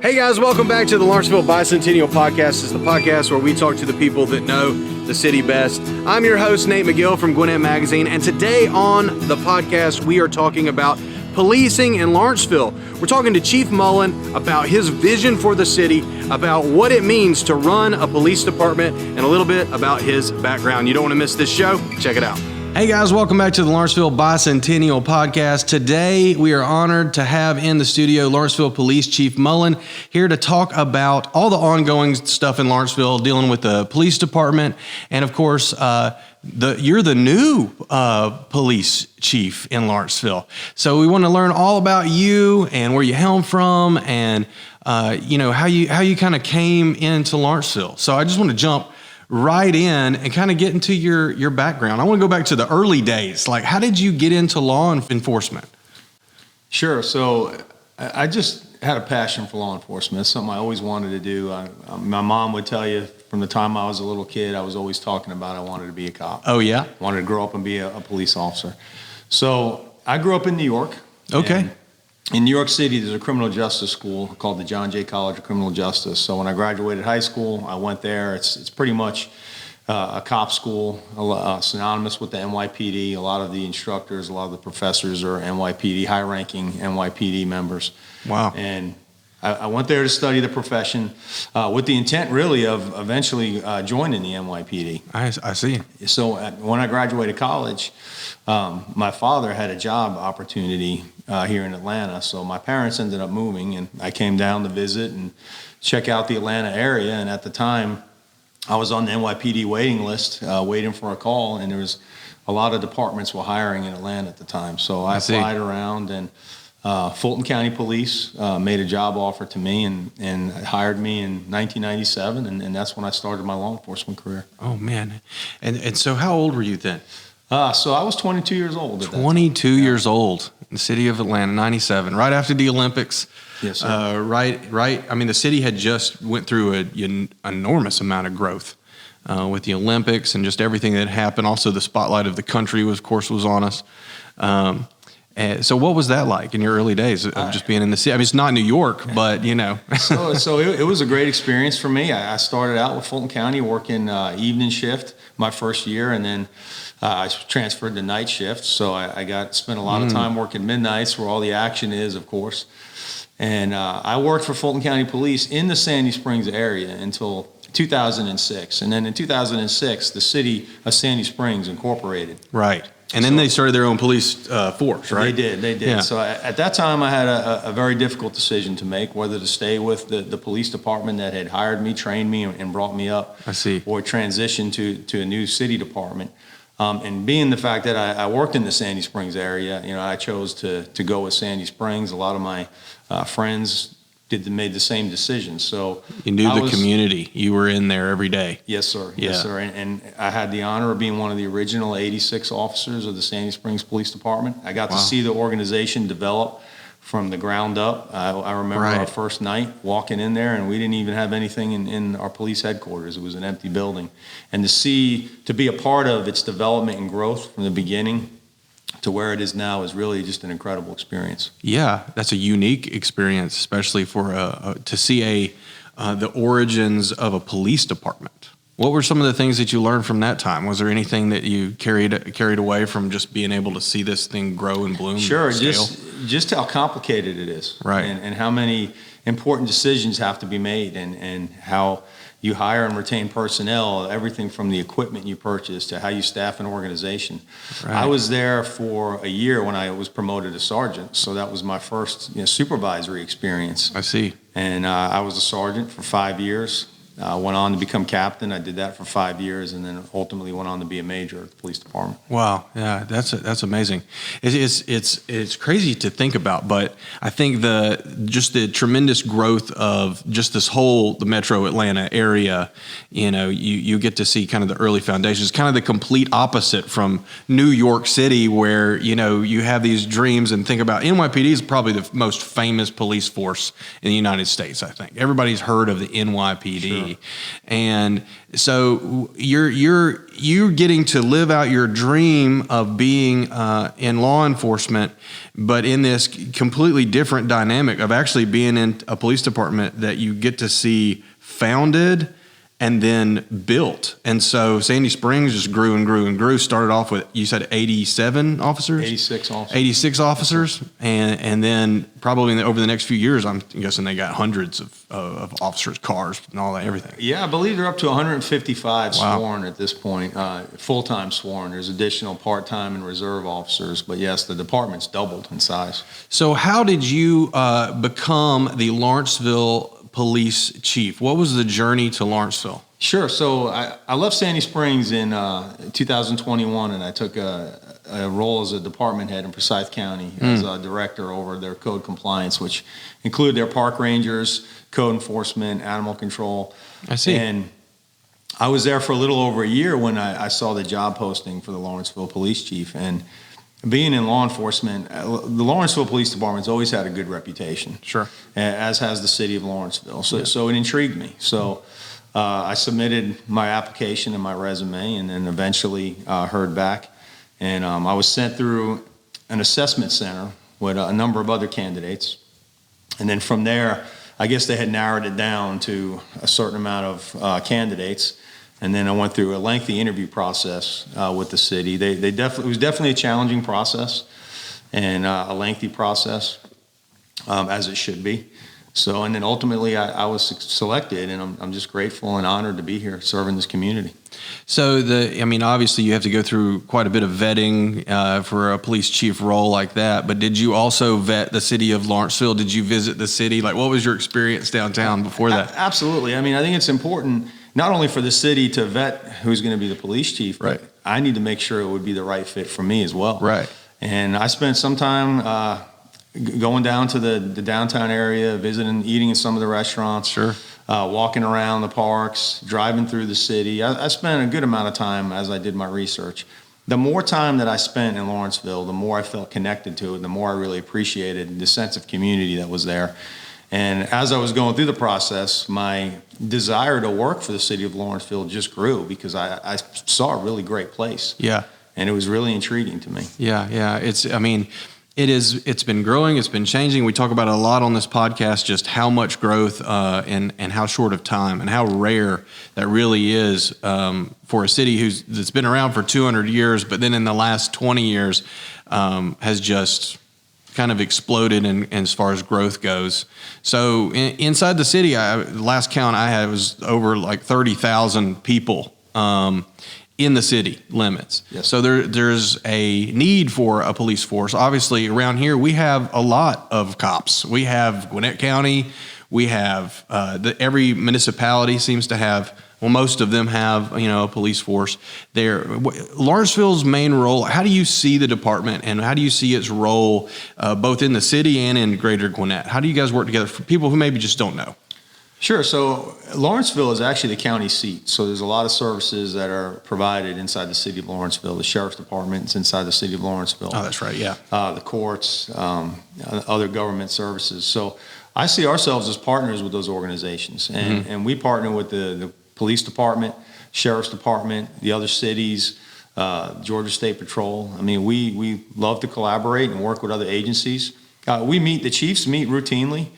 Hey guys, welcome back to the Lawrenceville Bicentennial Podcast. It's the podcast where we talk to the people that know the city best. I'm your host, Nate McGill from Gwinnett Magazine, and today on the podcast, we are talking about policing in Lawrenceville. We're talking to Chief Mullin about his vision for the city, about what it means to run a police department, and a little bit about his background. You don't want to miss this show? Check it out. Hey guys, welcome back to the Lawrenceville Bicentennial Podcast. Today, we are honored to have in the studio Lawrenceville Police Chief Mullin here to talk about all the ongoing stuff in Lawrenceville, dealing with the police department, and of course, you're the new police chief in Lawrenceville. So we want to learn all about you and where you hail from, and how you kind of came into Lawrenceville. So I just want to jump right in and kind of get into your background. I want to go back to the early days. Like, how did you get into law enforcement? Sure. So I just had a passion for law enforcement. It's something I always wanted to do. My mom would tell you from the time I was a little kid, I was always talking about I wanted to be a cop. Oh, yeah? I wanted to grow up and be a police officer. So I grew up in New York. Okay. In New York City, there's a criminal justice school called the John Jay College of Criminal Justice. So when I graduated high school, I went there. It's pretty much a cop school, synonymous with the NYPD. A lot of the instructors, a lot of the professors are NYPD, high-ranking NYPD members. Wow. And I went there to study the profession with the intent, really, of eventually joining the NYPD. I see. So when I graduated college, my father had a job opportunity here in Atlanta. So my parents ended up moving, and I came down to visit and check out the Atlanta area. And at the time, I was on the NYPD waiting list, waiting for a call, and there was a lot of departments were hiring in Atlanta at the time. So I applied around, and Fulton County Police made a job offer to me and hired me in 1997, and that's when I started my law enforcement career. Oh, man. And so how old were you then? So I was 22 years old at that time. 22 years old in the city of Atlanta, 97, right after the Olympics. Yes, sir. Right. I mean, the city had just went through an enormous amount of growth with the Olympics and just everything that happened. Also, the spotlight of the country, was on us. So what was that like in your early days of just being in the city? I mean, it's not New York, but, So it was a great experience for me. I started out with Fulton County working evening shift my first year, and then I transferred to night shift. So I spent a lot of time working midnights where all the action is, of course. And I worked for Fulton County Police in the Sandy Springs area until 2006. And then in 2006, the city of Sandy Springs incorporated. Right. And then they started their own police force, right? They did. Yeah. So at that time, I had a very difficult decision to make, whether to stay with the police department that had hired me, trained me, and brought me up. I see. Or transition to a new city department. And being the fact that I worked in the Sandy Springs area, I chose to go with Sandy Springs. A lot of my friends made the same decision. So you knew the community. You were in there every day. Yes, sir. Yeah. Yes, sir. And I had the honor of being one of the original 86 officers of the Sandy Springs Police Department. I got to see the organization develop from the ground up. I remember our first night walking in there, and we didn't even have anything in our police headquarters. It was an empty building. And to be a part of its development and growth from the beginning to where it is now is really just an incredible experience. Yeah, that's a unique experience, especially for to see the origins of a police department. What were some of the things that you learned from that time? Was there anything that you carried away from just being able to see this thing grow and bloom? Sure, just how complicated it is, right? And how many important decisions have to be made, and how you hire and retain personnel, everything from the equipment you purchase to how you staff an organization. Right. I was there for a year when I was promoted to sergeant, so that was my first supervisory experience. I see. And I was a sergeant for 5 years. Went on to become captain. I did that for 5 years, and then ultimately went on to be a major at the police department. Wow, yeah, that's amazing. It's crazy to think about, but I think the tremendous growth of just the metro Atlanta area. You get to see kind of the early foundations, kind of the complete opposite from New York City, where you have these dreams and think about NYPD is probably the most famous police force in the United States. I think everybody's heard of the NYPD. Sure. party. And so you're getting to live out your dream of being in law enforcement, but in this completely different dynamic of actually being in a police department that you get to see founded and then built. And so Sandy Springs just grew and grew and grew. Started off with, you said 87 officers? 86 officers. 86 officers. And then probably over the next few years, I'm guessing they got hundreds of officers, cars, and all that, everything. Yeah, I believe they're up to 155 sworn at this point, full-time sworn. There's additional part-time and reserve officers. But yes, the department's doubled in size. So how did you become the Lawrenceville Police Chief? What was the journey to Lawrenceville? Sure. So I left Sandy Springs in 2021, and I took a role as a department head in Forsyth County as a director over their code compliance, which included their park rangers, code enforcement, animal control. I see. And I was there for a little over a year when I saw the job posting for the Lawrenceville Police Chief. And being in law enforcement, the Lawrenceville Police Department's always had a good reputation. Sure. As has the city of Lawrenceville. So it intrigued me. So I submitted my application and my resume, and then eventually heard back. And I was sent through an assessment center with a number of other candidates. And then from there, I guess they had narrowed it down to a certain amount of candidates. And then I went through a lengthy interview process with the city. It was definitely a challenging process and a lengthy process, as it should be. So, and then ultimately I was selected, and I'm just grateful and honored to be here serving this community. So obviously you have to go through quite a bit of vetting for a police chief role like that, but did you also vet the city of Lawrenceville? Did you visit the city? Like, what was your experience downtown before that? Absolutely. I mean, I think it's important not only for the city to vet who's going to be the police chief, but I need to make sure it would be the right fit for me as well. Right. And I spent some time going down to the downtown area, visiting, eating in some of the restaurants. Sure. Walking around the parks, driving through the city. I spent a good amount of time as I did my research. The more time that I spent in Lawrenceville, the more I felt connected to it, the more I really appreciated the sense of community that was there. And as I was going through the process, my desire to work for the city of Lawrenceville just grew because I saw a really great place. Yeah. And it was really intriguing to me. Yeah. It's been growing. It's been changing. We talk about it a lot on this podcast, just how much growth and how short of time and how rare that really is for a city that's been around for 200 years, but then in the last 20 years has just kind of exploded in as far as growth goes. So inside the city, last count I had was over like 30,000 people in the city limits. Yes. So there's a need for a police force. Obviously, around here, we have a lot of cops. We have Gwinnett County. We have every municipality seems to have, well, most of them have, a police force there. Lawrenceville's main role, how do you see the department and how do you see its role both in the city and in greater Gwinnett? How do you guys work together for people who maybe just don't know? Sure. So Lawrenceville is actually the county seat. So there's a lot of services that are provided inside the city of Lawrenceville. The sheriff's department is inside the city of Lawrenceville. Oh, that's right. Yeah. The courts, other government services. So I see ourselves as partners with those organizations. And we partner with the police department, sheriff's department, the other cities, Georgia State Patrol. I mean, we love to collaborate and work with other agencies. The chiefs meet routinely.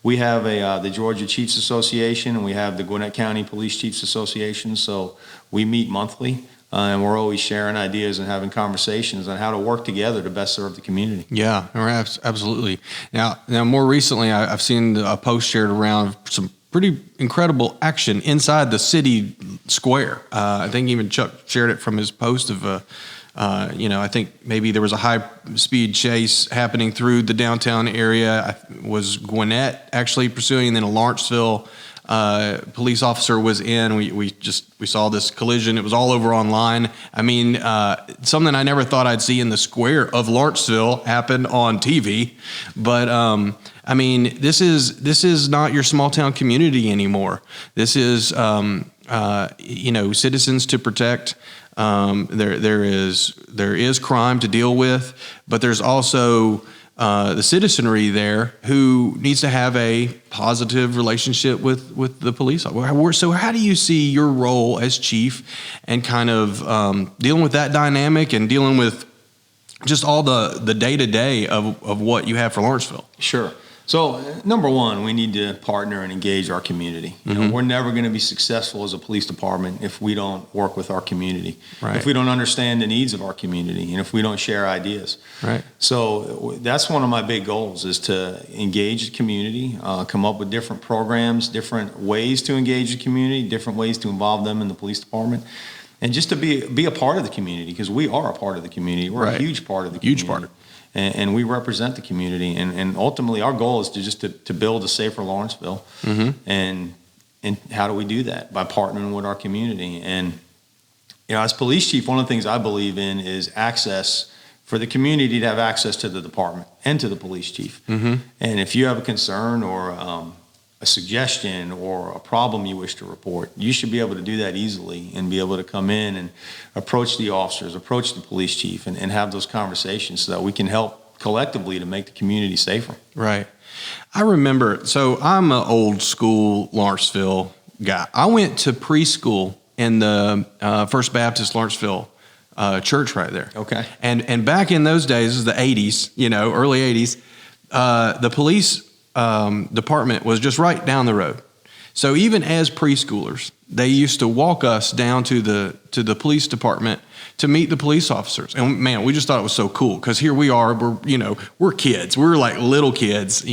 We have the Georgia Chiefs Association, and we have the Gwinnett County Police Chiefs Association. So we meet monthly, and we're always sharing ideas and having conversations on how to work together to best serve the community. Yeah, absolutely. Now, more recently, I've seen a post shared around some pretty incredible action inside the city square. I think even Chuck shared it from his post of I think maybe there was a high-speed chase happening through the downtown area. Was Gwinnett actually pursuing, and then a Lawrenceville police officer was in. We saw this collision. It was all over online. I mean, something I never thought I'd see in the square of Lawrenceville happened on TV. But I mean, this is not your small town community anymore. This is citizens to protect. There is crime to deal with, but there's also the citizenry there who needs to have a positive relationship with the police. So how do you see your role as chief and kind of dealing with that dynamic and dealing with just all the day-to-day of what you have for Lawrenceville? Sure. So, number one, we need to partner and engage our community. You know, we're never going to be successful as a police department if we don't work with our community, if we don't understand the needs of our community, and if we don't share ideas. Right. So that's one of my big goals, is to engage the community, come up with different programs, different ways to engage the community, different ways to involve them in the police department. And just to be a part of the community, because we are a part of the community. We're a huge part of the community. Huge part. And we represent the community. And ultimately, our goal is to build a safer Lawrenceville. And how do we do that? By partnering with our community. And, you know, as police chief, one of the things I believe in is access, for the community to have access to the department and to the police chief. And if you have a concern or a suggestion or a problem you wish to report, you should be able to do that easily and be able to come in and approach the officers, approach the police chief, and have those conversations so that we can help collectively to make the community safer. Right. I remember, so I'm an old school Lawrenceville guy. I went to preschool in the First Baptist Lawrenceville church right there. Okay. And back in those days, this is the 80s, you know, early 80s, the police department was just right down the road. So even as preschoolers, they used to walk us down to the police department to meet the police officers. And man, we just thought it was so cool, because here we are, we're kids. We're like little kids,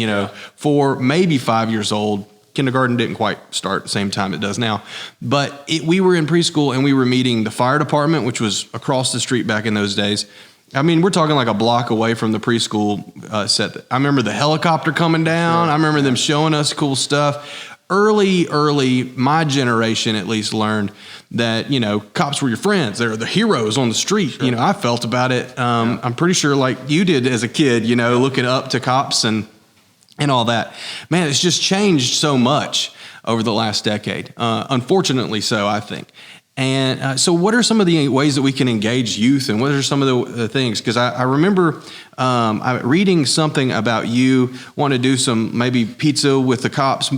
4, maybe 5 years old. Kindergarten didn't quite start at the same time it does now. But we were in preschool and we were meeting the fire department, which was across the street back in those days. I mean, we're talking like a block away from the preschool set. I remember the helicopter coming down. Sure. I remember them showing us cool stuff. Early, my generation at least learned that, cops were your friends. They're the heroes on the street. Sure. I felt about it. I'm pretty sure like you did as a kid, looking up to cops and all that. Man, it's just changed so much over the last decade. Unfortunately so, I think. And so what are some of the ways that we can engage youth, and what are some of the things? Because I remember reading something about you want to do some maybe pizza with the cops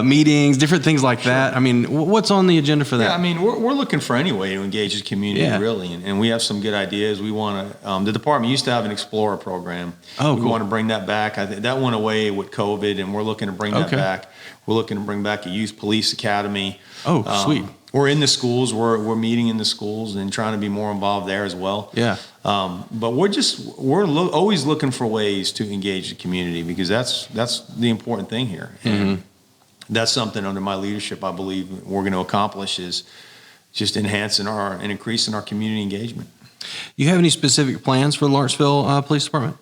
meetings, different things like that. I mean, what's on the agenda for that? Yeah, I mean, we're looking for any way to engage the community, really. And we have some good ideas. We want to, the department used to have an Explorer program. Oh, cool. We want to bring that back. I think that went away with COVID, and we're looking to bring that back. We're looking to bring back a youth police academy. Oh, sweet. We're in the schools. We're meeting in the schools and trying to be more involved there as well. Yeah. But we're always looking for ways to engage the community, because that's the important thing here. And that's something under my leadership I believe we're going to accomplish, is just enhancing and increasing our community engagement. You have any specific plans for the Lawrenceville Police Department?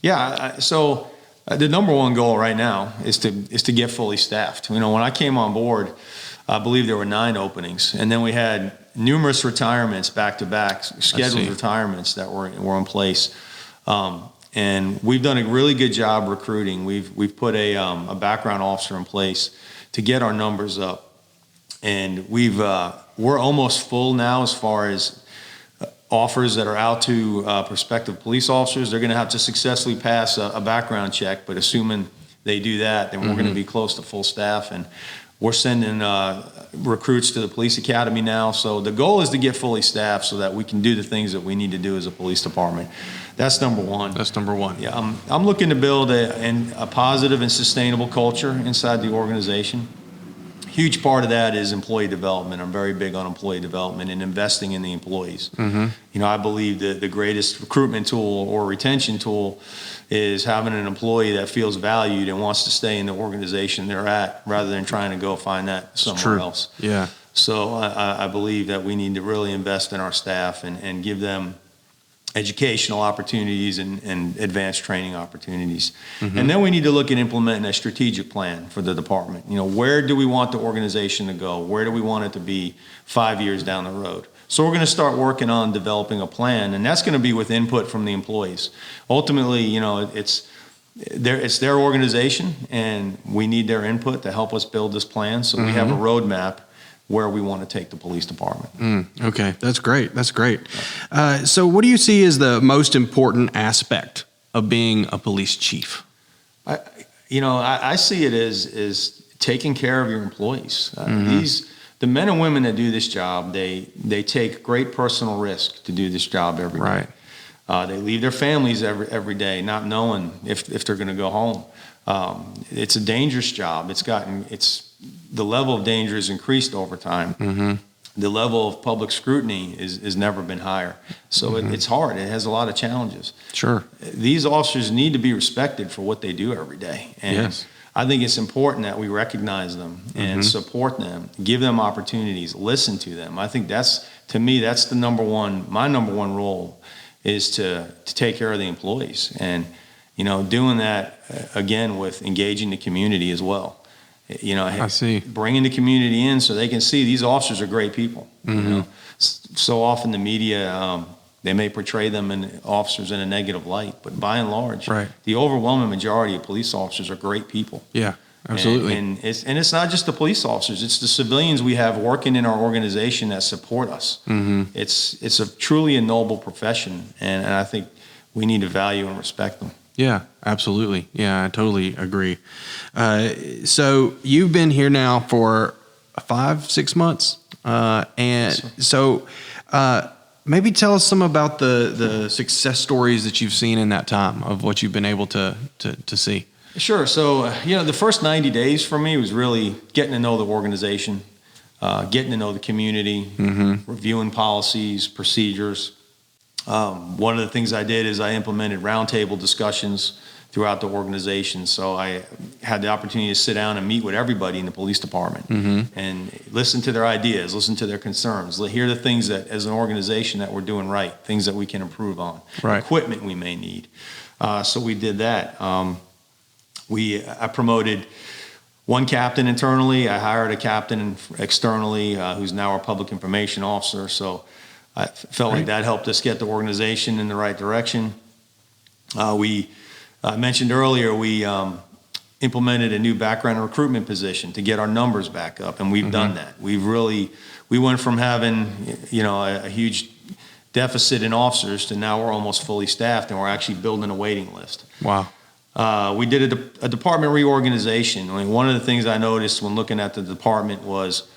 Yeah. So the number one goal right now is to get fully staffed. When I came on board, I believe there were 9 openings, and then we had numerous retirements back to back, scheduled retirements that were in place. And we've done a really good job recruiting. We've put a background officer in place to get our numbers up, and we're almost full now as far as offers that are out to prospective police officers. They're going to have to successfully pass a background check, but assuming they do that, then we're going to be close to full staff. And we're sending recruits to the police academy now. So the goal is to get fully staffed so that we can do the things that we need to do as a police department. That's number one. Yeah, I'm looking to build a positive and sustainable culture inside the organization. Huge part of that is employee development. I'm very big on employee development and investing in the employees. I believe that the greatest recruitment tool or retention tool is having an employee that feels valued and wants to stay in the organization they're at, rather than trying to go find that somewhere else. Yeah. So I believe that we need to really invest in our staff and give them educational opportunities and advanced training opportunities. And then we need to look at implementing a strategic plan for the department. Where do we want the organization to go? Where do we want it to be 5 years down the road? So we're going to start working on developing a plan, and that's going to be with input from the employees. Ultimately, it's their organization, and we need their input to help us build this plan. So we have a roadmap where we want to take the police department. Okay, that's great. So what do you see as the most important aspect of being a police chief? I see it as taking care of your employees. The men and women that do this job, they take great personal risk to do this job every day. They leave their families every day, not knowing if they're going to go home. It's a dangerous job. The level of danger has increased over time. The level of public scrutiny has never been higher. So it's hard. It has a lot of challenges. Sure. These officers need to be respected for what they do every day. And yes. I think it's important that we recognize them and support them, give them opportunities, listen to them. I think that's my number one role is to take care of the employees. And, doing that, again, with engaging the community as well. I see. Bringing the community in so they can see these officers are great people. So often the media, they may portray them officers in a negative light, but by and large, the overwhelming majority of police officers are great people. Yeah, absolutely. And it's not just the police officers; it's the civilians we have working in our organization that support us. It's truly a noble profession, and I think we need to value and respect them. Yeah, absolutely. Yeah, I totally agree. So you've been here now for 5-6 months, maybe tell us some about the success stories that you've seen in that time of what you've been able to see. Sure. So the first 90 days for me was really getting to know the organization, getting to know the community, reviewing policies, procedures. One of the things I did is I implemented roundtable discussions throughout the organization. So I had the opportunity to sit down and meet with everybody in the police department and listen to their ideas, listen to their concerns, hear the things that as an organization that we're doing right, things that we can improve on, equipment we may need. So we did that. I promoted one captain internally. I hired a captain externally who's now our public information officer. So I felt like that helped us get the organization in the right direction. I mentioned earlier, we implemented a new background and recruitment position to get our numbers back up, and we've done that. We went from having a huge deficit in officers to now we're almost fully staffed, and we're actually building a waiting list. Wow. We did a department reorganization. I mean, one of the things I noticed when looking at the department was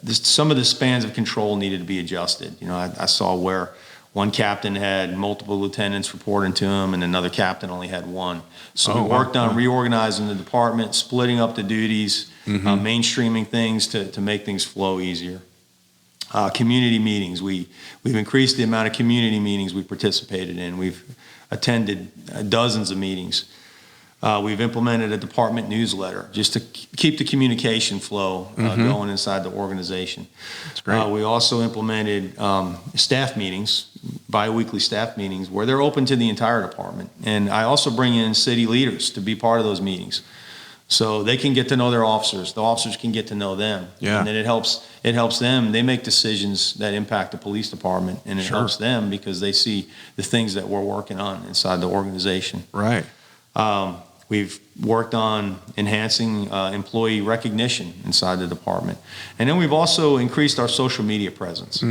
some of the spans of control needed to be adjusted. I saw where one captain had multiple lieutenants reporting to him, and another captain only had one. So we worked on reorganizing the department, splitting up the duties, mainstreaming things to make things flow easier. Community meetings. We've increased the amount of community meetings we participated in. We've attended dozens of meetings. We've implemented a department newsletter just to keep the communication flow going inside the organization. That's great. We also implemented staff meetings, bi-weekly staff meetings, where they're open to the entire department. And I also bring in city leaders to be part of those meetings, so they can get to know their officers. The officers can get to know them. Yeah. And then it helps them. They make decisions that impact the police department, and it helps them because they see the things that we're working on inside the organization. Right. We've worked on enhancing employee recognition inside the department. And then we've also increased our social media presence,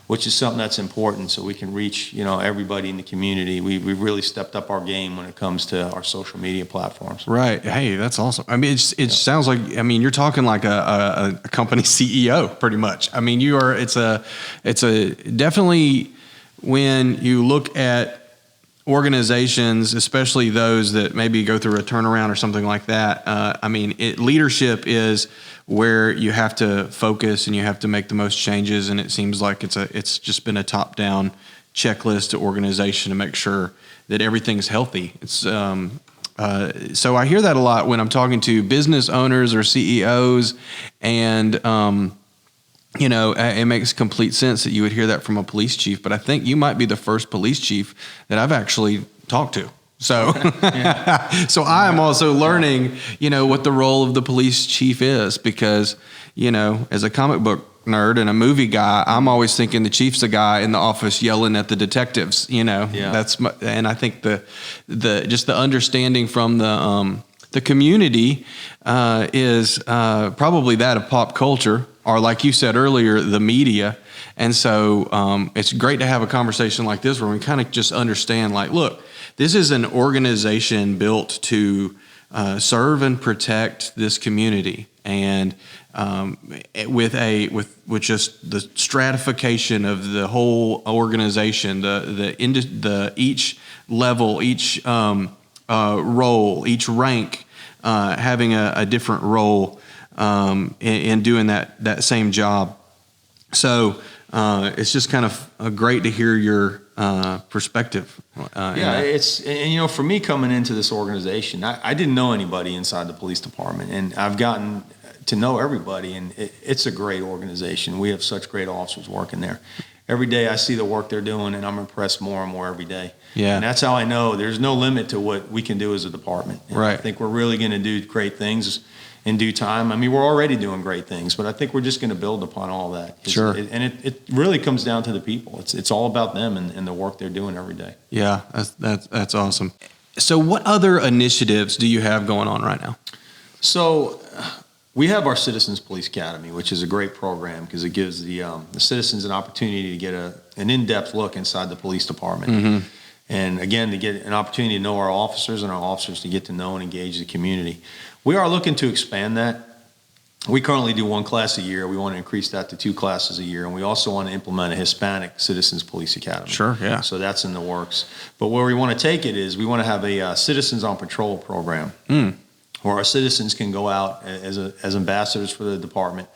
which is something that's important so we can reach, everybody in the community. We've really stepped up our game when it comes to our social media platforms. Right. Hey, that's awesome. I mean, it sounds like, you're talking like a company CEO pretty much. I mean, it's a definitely when you look at organizations, especially those that maybe go through a turnaround or something like that, leadership is where you have to focus and you have to make the most changes. And it seems like it's just been a top-down checklist to organization to make sure that everything's healthy. It's so I hear that a lot when I'm talking to business owners or CEOs, and it makes complete sense that you would hear that from a police chief, but I think you might be the first police chief that I've actually talked to. So, so I am also learning, what the role of the police chief is, because, as a comic book nerd and a movie guy, I'm always thinking the chief's a guy in the office yelling at the detectives, and I think just the understanding from the community is probably that of pop culture, or like you said earlier, the media. And so it's great to have a conversation like this where we kind of just understand, like, look, this is an organization built to serve and protect this community, and with just the stratification of the whole organization, each level, each role, each rank having a different role in doing that same job. So it's just kind of great to hear your perspective. And for me coming into this organization, I didn't know anybody inside the police department, and I've gotten to know everybody, and it's a great organization. We have such great officers working there. Every day I see the work they're doing, and I'm impressed more and more every day. Yeah. And that's how I know there's no limit to what we can do as a department. And right. I think we're really going to do great things in due time. I mean, we're already doing great things, but I think we're just going to build upon all that. Sure. It really comes down to the people. It's all about them and the work they're doing every day. Yeah, that's awesome. So what other initiatives do you have going on right now? So we have our Citizens Police Academy, which is a great program because it gives the citizens an opportunity to get an in-depth look inside the police department. Mm-hmm. And again, to get an opportunity to know our officers, and our officers to get to know and engage the community. We are looking to expand that. We currently do 1 class a year. We want to increase that to 2 classes a year. And we also want to implement a Hispanic Citizens Police Academy. Sure, yeah. So that's in the works. But where we want to take it is we want to have a Citizens on Patrol program where our citizens can go out as ambassadors for the department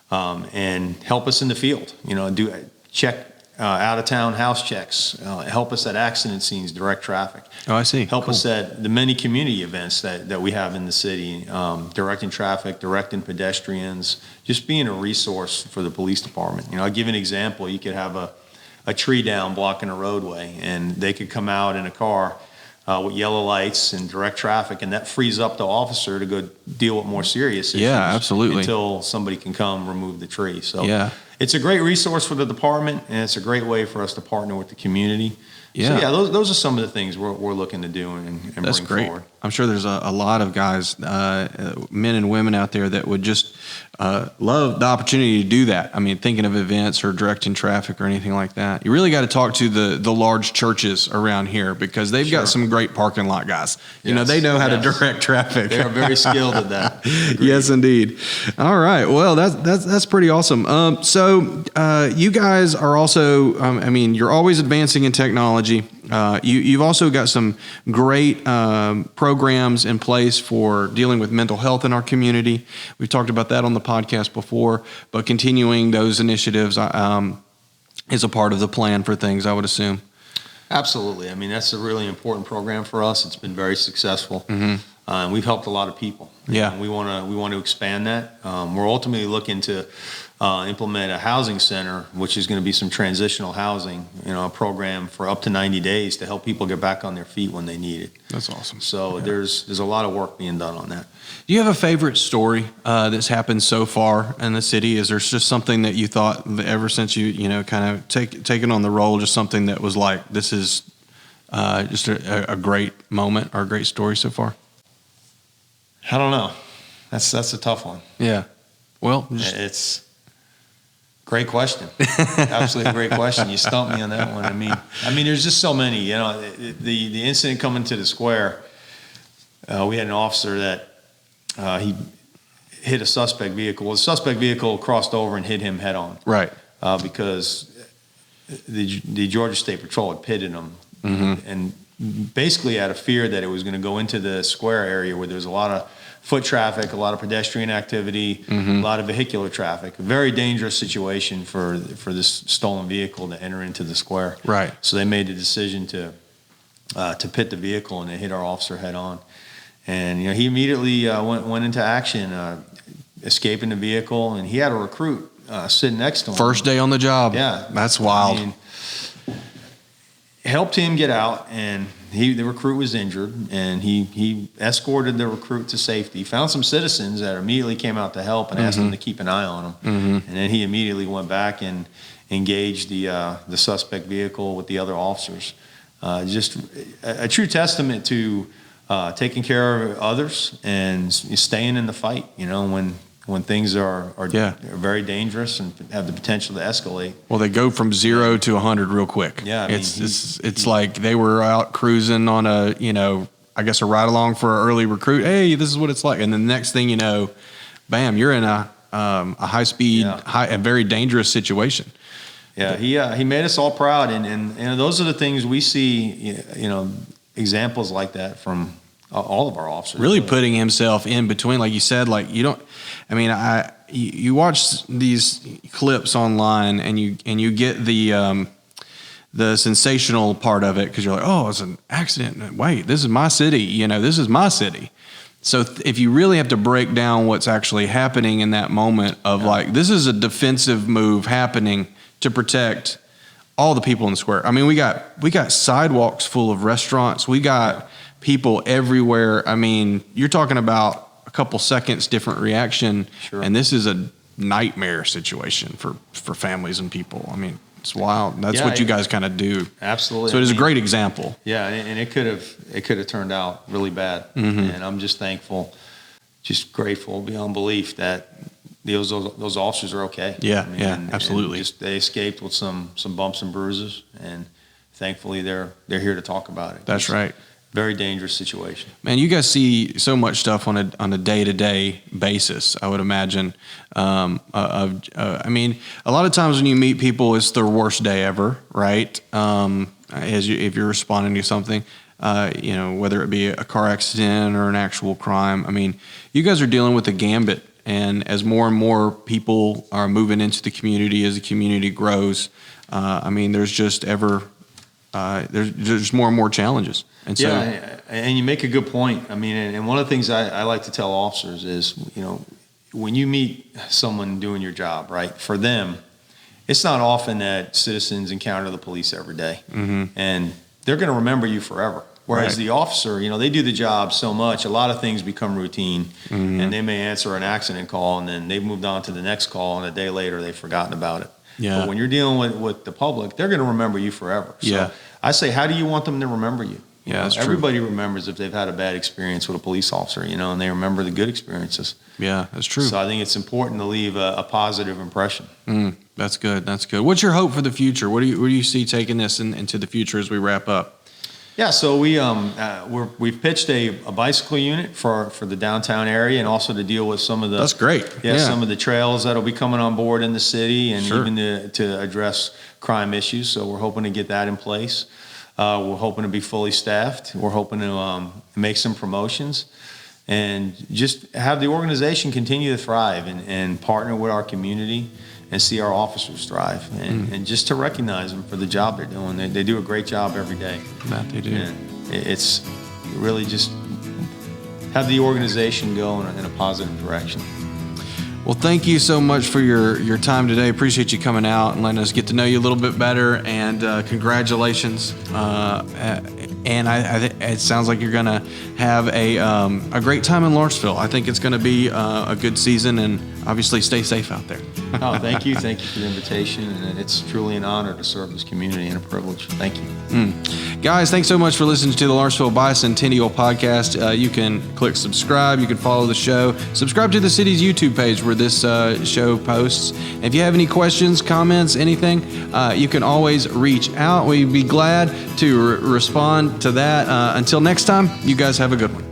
and help us in the field, do check out-of-town house checks, help us at accident scenes, direct traffic. Oh, I see. Help us at the many community events that we have in the city, directing traffic, directing pedestrians, just being a resource for the police department. I'll give you an example. You could have a tree down blocking a roadway, and they could come out in a car with yellow lights and direct traffic, and that frees up the officer to go deal with more serious issues. Yeah, absolutely. Until somebody can come remove the tree. So yeah. It's a great resource for the department, and it's a great way for us to partner with the community. Yeah. So those are some of the things we're looking to do and That's bring great. forward. I'm sure there's a lot of guys, men and women out there that would just love the opportunity to do that. I mean, thinking of events or directing traffic or anything like that. You really got to talk to the large churches around here because they've got some great parking lot guys. They know how to direct traffic. They are very skilled at that. Yes, indeed. All right. Well, that's pretty awesome. So you guys are also, you're always advancing in technology. You've also got some great programs in place for dealing with mental health in our community. We've talked about that on the podcast before, but continuing those initiatives is a part of the plan for things, I would assume. Absolutely. I mean, that's a really important program for us. It's been very successful. Mm-hmm. We've helped a lot of people. Yeah. And we want to expand that. We're ultimately looking to implement a housing center, which is going to be some transitional housing, a program for up to 90 days to help people get back on their feet when they need it. That's awesome. So there's a lot of work being done on that. Do you have a favorite story that's happened so far in the city? Is there just something that you thought ever since you kind of taken on the role, just something that was like, this is just a great moment or a great story so far? I don't know. That's a tough one. Yeah. Well, it's great question. Absolutely great question. You stumped me on that one. I mean, there's just so many. The incident coming to the square. We had an officer that he hit a suspect vehicle. Well, the suspect vehicle crossed over and hit him head on. Right. Because the Georgia State Patrol had pitted him, and basically out of fear that it was going to go into the square area where there's a lot of foot traffic, a lot of pedestrian activity, a lot of vehicular traffic. A very dangerous situation for this stolen vehicle to enter into the square. Right. So they made the decision to pit the vehicle, and it hit our officer head on. And he immediately went into action, escaping the vehicle, and he had a recruit sitting next to him. First day on the job. Yeah. That's wild. Helped him get out, and the recruit was injured, and he escorted the recruit to safety. Found some citizens that immediately came out to help and asked them to keep an eye on him. And then he immediately went back and engaged the suspect vehicle with the other officers. Just a true testament to taking care of others and staying in the fight. When when things are very dangerous and have the potential to escalate. Well, they go from 0 to 100 real quick. Yeah, I mean, it's like they were out cruising on a, I guess a ride along for an early recruit. Hey, this is what it's like, and then the next thing you know, bam, you're in a high speed, a very dangerous situation. Yeah, he made us all proud, and those are the things we see, examples like that from all of our officers. Really putting himself in between, like you said, like you watch these clips online and you get the sensational part of it because you're like, oh, it's an accident. Wait, this is my city. This is my city. So if you really have to break down what's actually happening in that moment of like, this is a defensive move happening to protect all the people in the square. I mean, we got sidewalks full of restaurants. We got people everywhere. I mean, you're talking about a couple seconds different reaction, and this is a nightmare situation for families and people. I mean, it's wild. That's what you guys kind of do. Absolutely. So it is a great example. Yeah, and it could have turned out really bad. Mm-hmm. And I'm just thankful, just grateful beyond belief that those officers are okay. Yeah, absolutely. And they escaped with some bumps and bruises, and thankfully they're here to talk about it. That's right. Very dangerous situation. Man, you guys see so much stuff on a day-to-day basis, I would imagine. I mean, a lot of times when you meet people, it's their worst day ever, right? If you're responding to something, whether it be a car accident or an actual crime. I mean, you guys are dealing with a gambit, and as more and more people are moving into the community, as the community grows, I mean, there's just there's more and more challenges. And so, and you make a good point. I mean, and one of the things I like to tell officers is, when you meet someone doing your job, right, for them, it's not often that citizens encounter the police every day. Mm-hmm. And they're going to remember you forever. Whereas the officer, they do the job so much, a lot of things become routine, mm-hmm. and they may answer an accident call, and then they've moved on to the next call, and a day later they've forgotten about it. Yeah. But when you're dealing with the public, they're going to remember you forever. So I say, how do you want them to remember you? Yeah, that's everybody true. remembers if they've had a bad experience with a police officer, and they remember the good experiences. Yeah, that's true. So I think it's important to leave a positive impression. That's good. That's good. What's your hope for the future? Where do you see taking this into the future as we wrap up? Yeah, so we've pitched a bicycle unit for the downtown area, and also to deal with some of the that's great. Some of the trails that'll be coming on board in the city, and even to address crime issues. So we're hoping to get that in place. We're hoping to be fully staffed. We're hoping to make some promotions, and just have the organization continue to thrive and partner with our community and see our officers thrive, and just to recognize them for the job they're doing. They do a great job every day. That they do. And it's really just have the organization go in a positive direction. Well, thank you so much for your time today. Appreciate you coming out and letting us get to know you a little bit better. And congratulations. And it sounds like you're going to have a great time in Lawrenceville. I think it's going to be a good season, and obviously stay safe out there. Oh, thank you. Thank you for the invitation. And it's truly an honor to serve this community, and a privilege. Thank you. Guys, thanks so much for listening to the Lawrenceville Bicentennial Podcast. You can click subscribe. You can follow the show. Subscribe to the city's YouTube page where this show posts. If you have any questions, comments, anything, you can always reach out. We'd be glad to respond to that. Until next time, you guys have a good one.